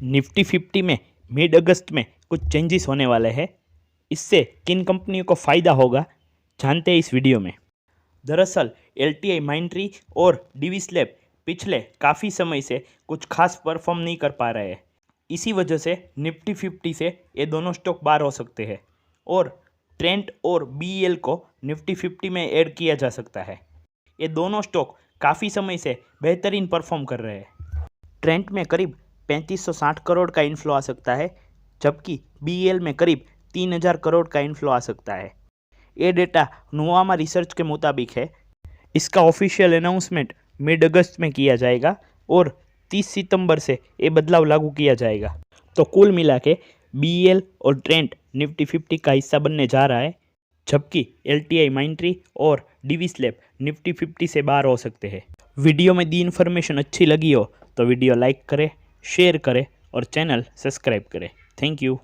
Nifty 50 में mid अगस्त में कुछ चेंजेस होने वाले हैं। इससे किन कंपनियों को फ़ायदा होगा जानते हैं इस वीडियो में। दरअसल LTI माइंट्री और डिविस लैब पिछले काफ़ी समय से कुछ खास परफॉर्म नहीं कर पा रहे हैं। इसी वजह से निफ्टी 50 से ये दोनों स्टॉक बाहर हो सकते हैं और ट्रेंट और BEL को निफ्टी 50 में ऐड किया जा सकता है। ये दोनों स्टॉक काफ़ी समय से बेहतरीन परफॉर्म कर रहे हैं। ट्रेंट में करीब 3560 करोड़ का इनफ्लो आ सकता है, जबकि BEL में करीब 3000 करोड़ का इनफ्लो आ सकता है। ये डेटा नुवामा रिसर्च के मुताबिक है। इसका ऑफिशियल अनाउंसमेंट मिड अगस्त में किया जाएगा और 30 सितंबर से ये बदलाव लागू किया जाएगा। तो कुल मिला के BEL और ट्रेंट निफ्टी 50 का हिस्सा बनने जा रहा है, जबकि LTI माइंट्री और डिविस लैब निफ्टी 50 से बाहर हो सकते हैं। वीडियो में दी इन्फॉर्मेशन अच्छी लगी हो तो वीडियो लाइक करें, शेयर करें और चैनल सब्सक्राइब करें। Thank you.